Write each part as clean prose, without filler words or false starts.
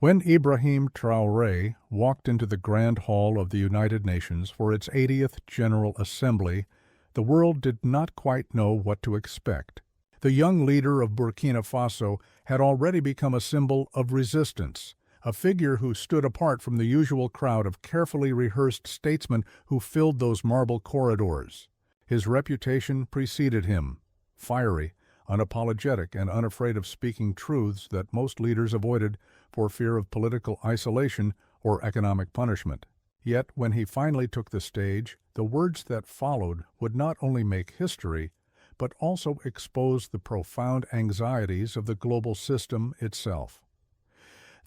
When Ibrahim Traoré walked into the Grand Hall of the United Nations for its 80th General Assembly, the world did not quite know what to expect. The young leader of Burkina Faso had already become a symbol of resistance, a figure who stood apart from the usual crowd of carefully rehearsed statesmen who filled those marble corridors. His reputation preceded him, fiery, unapologetic, and unafraid of speaking truths that most leaders avoided for fear of political isolation or economic punishment. Yet, when he finally took the stage, the words that followed would not only make history, but also expose the profound anxieties of the global system itself.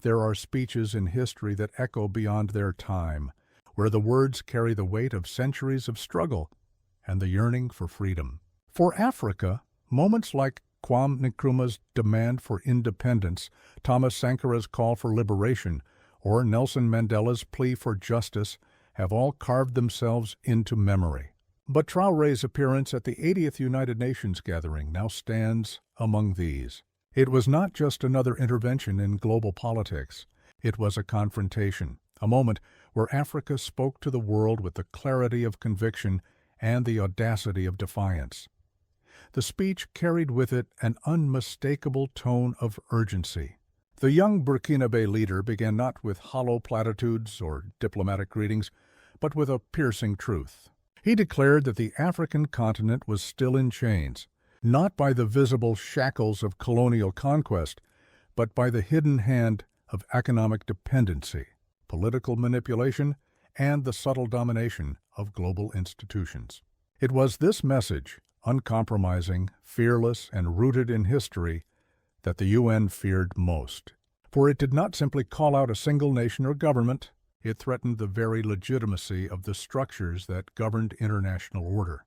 There are speeches in history that echo beyond their time, where the words carry the weight of centuries of struggle and the yearning for freedom. For Africa, moments like Kwame Nkrumah's demand for independence, Thomas Sankara's call for liberation, or Nelson Mandela's plea for justice have all carved themselves into memory. But Traoré's appearance at the 80th United Nations gathering now stands among these. It was not just another intervention in global politics. It was a confrontation, a moment where Africa spoke to the world with the clarity of conviction and the audacity of defiance. The speech carried with it an unmistakable tone of urgency. The young Burkinabe leader began not with hollow platitudes or diplomatic greetings, but with a piercing truth. He declared that the African continent was still in chains, not by the visible shackles of colonial conquest, but by the hidden hand of economic dependency, political manipulation, and the subtle domination of global institutions. It was this message, uncompromising, fearless, and rooted in history, that the UN feared most. For it did not simply call out a single nation or government, it threatened the very legitimacy of the structures that governed international order.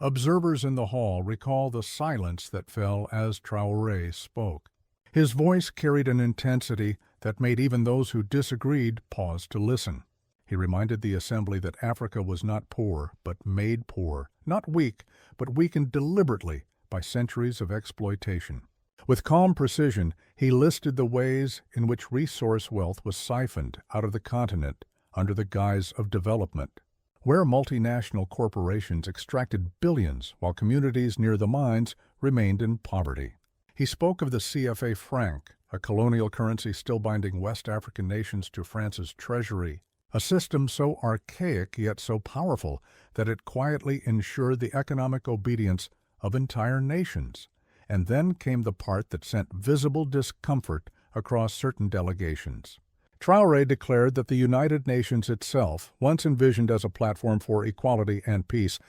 Observers in the hall recall the silence that fell as Traoré spoke. His voice carried an intensity that made even those who disagreed pause to listen. He reminded the assembly that Africa was not poor, but made poor, not weak, but weakened deliberately by centuries of exploitation. With calm precision, he listed the ways in which resource wealth was siphoned out of the continent under the guise of development, where multinational corporations extracted billions while communities near the mines remained in poverty. He spoke of the CFA franc, a colonial currency still binding West African nations to France's treasury, a system so archaic yet so powerful that it quietly ensured the economic obedience of entire nations. And then came the part that sent visible discomfort across certain delegations. Traoré declared that the United Nations itself, once envisioned as a platform for equality and peace,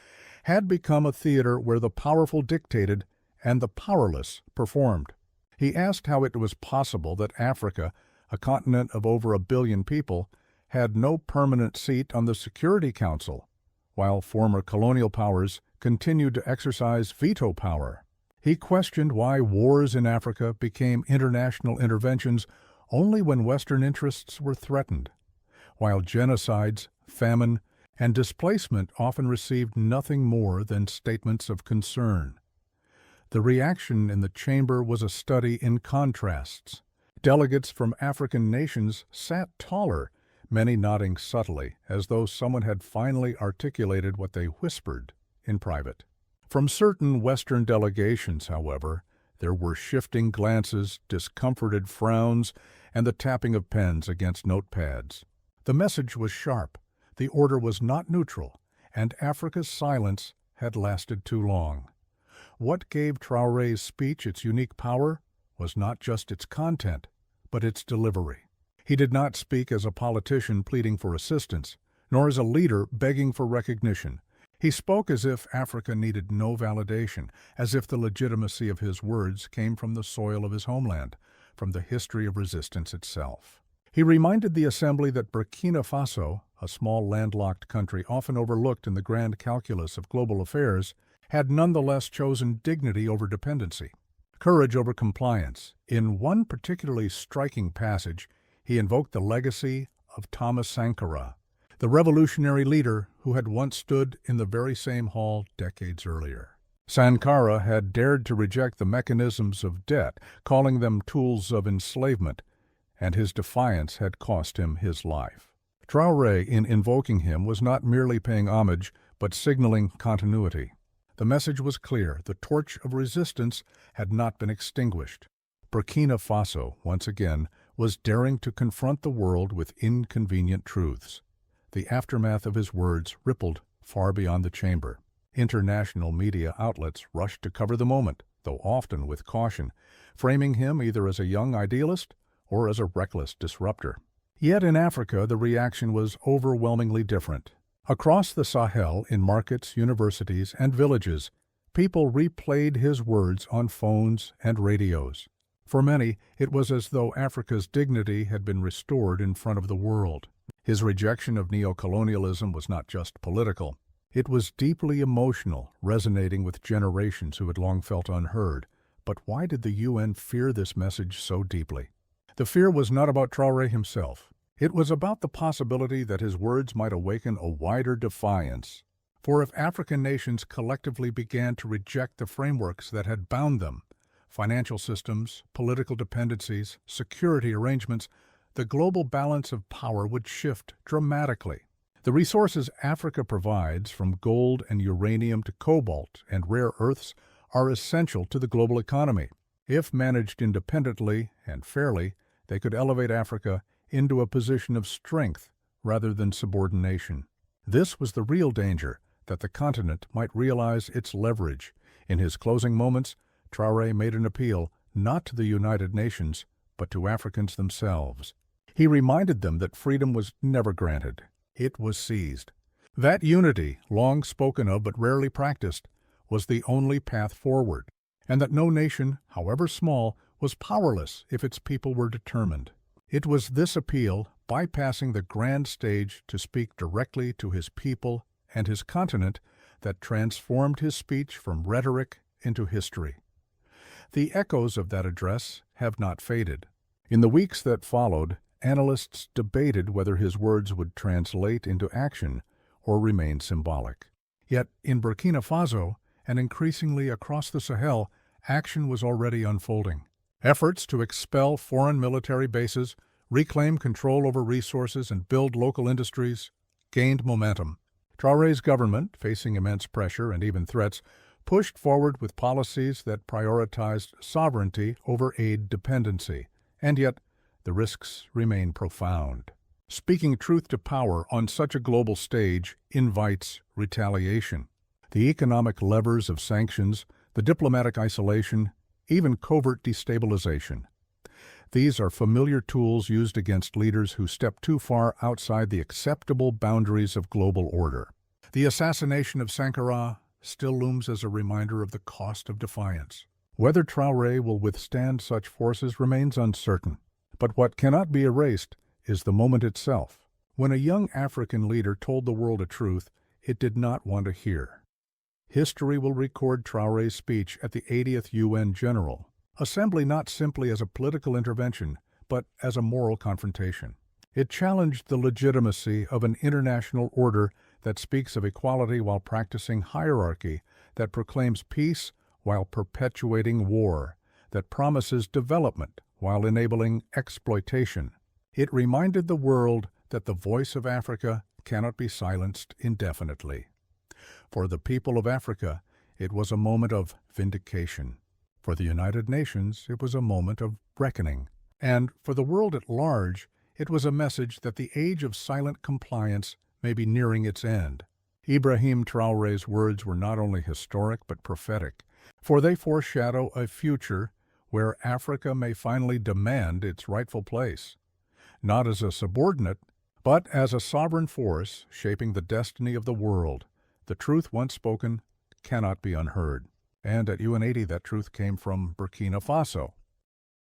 had become a theater where the powerful dictated and the powerless performed. He asked how it was possible that Africa, a continent of over 1 billion people, had no permanent seat on the Security Council, while former colonial powers continued to exercise veto power. He questioned why wars in Africa became international interventions only when Western interests were threatened, while genocides, famine, and displacement often received nothing more than statements of concern. The reaction in the chamber was a study in contrasts. Delegates from African nations sat taller, many nodding subtly, as though someone had finally articulated what they whispered in private. From certain Western delegations, however, there were shifting glances, discomforted frowns, and the tapping of pens against notepads. The message was sharp, the order was not neutral, and Africa's silence had lasted too long. What gave Traoré's speech its unique power was not just its content, but its delivery. He did not speak as a politician pleading for assistance, nor as a leader begging for recognition. He spoke as if Africa needed no validation, as if the legitimacy of his words came from the soil of his homeland, from the history of resistance itself. He reminded the assembly that Burkina Faso, a small landlocked country often overlooked in the grand calculus of global affairs, had nonetheless chosen dignity over dependency, courage over compliance. In one particularly striking passage, he invoked the legacy of Thomas Sankara, the revolutionary leader who had once stood in the very same hall decades earlier. Sankara had dared to reject the mechanisms of debt, calling them tools of enslavement, and his defiance had cost him his life. Traoré, in invoking him, was not merely paying homage, but signaling continuity. The message was clear: the torch of resistance had not been extinguished. Burkina Faso, once again, was daring to confront the world with inconvenient truths. The aftermath of his words rippled far beyond the chamber. International media outlets rushed to cover the moment, though often with caution, framing him either as a young idealist or as a reckless disruptor. Yet in Africa, the reaction was overwhelmingly different. Across the Sahel, in markets, universities, and villages, people replayed his words on phones and radios. For many, it was as though Africa's dignity had been restored in front of the world. His rejection of neocolonialism was not just political. It was deeply emotional, resonating with generations who had long felt unheard. But why did the UN fear this message so deeply? The fear was not about Traoré himself. It was about the possibility that his words might awaken a wider defiance. For if African nations collectively began to reject the frameworks that had bound them, financial systems, political dependencies, security arrangements, the global balance of power would shift dramatically. The resources Africa provides, from gold and uranium to cobalt and rare earths, are essential to the global economy. If managed independently and fairly, they could elevate Africa into a position of strength rather than subordination. This was the real danger, that the continent might realize its leverage. In his closing moments, Traoré made an appeal not to the United Nations, but to Africans themselves. He reminded them that freedom was never granted. It was seized. That unity, long spoken of but rarely practiced, was the only path forward, and that no nation, however small, was powerless if its people were determined. It was this appeal, bypassing the grand stage to speak directly to his people and his continent, that transformed his speech from rhetoric into history. The echoes of that address have not faded. In the weeks that followed, analysts debated whether his words would translate into action or remain symbolic. Yet in Burkina Faso, and increasingly across the Sahel, action was already unfolding. Efforts to expel foreign military bases, reclaim control over resources, and build local industries gained momentum. Traoré's government, facing immense pressure and even threats, pushed forward with policies that prioritized sovereignty over aid dependency. And yet, the risks remain profound. Speaking truth to power on such a global stage invites retaliation. The economic levers of sanctions, the diplomatic isolation, even covert destabilization. These are familiar tools used against leaders who step too far outside the acceptable boundaries of global order. The assassination of Sankara still looms as a reminder of the cost of defiance. Whether Traoré will withstand such forces remains uncertain. But what cannot be erased is the moment itself. When a young African leader told the world a truth it did not want to hear. History will record Traoré's speech at the 80th UN General Assembly not simply as a political intervention, but as a moral confrontation. It challenged the legitimacy of an international order that speaks of equality while practicing hierarchy, that proclaims peace while perpetuating war, that promises development while enabling exploitation. It reminded the world that the voice of Africa cannot be silenced indefinitely. For the people of Africa, it was a moment of vindication. For the United Nations, it was a moment of reckoning. And for the world at large, it was a message that the age of silent compliance may be nearing its end. Ibrahim Traoré's words were not only historic but prophetic, for they foreshadow a future where Africa may finally demand its rightful place, not as a subordinate, but as a sovereign force shaping the destiny of the world. The truth once spoken cannot be unheard. And at UN 80, that truth came from Burkina Faso.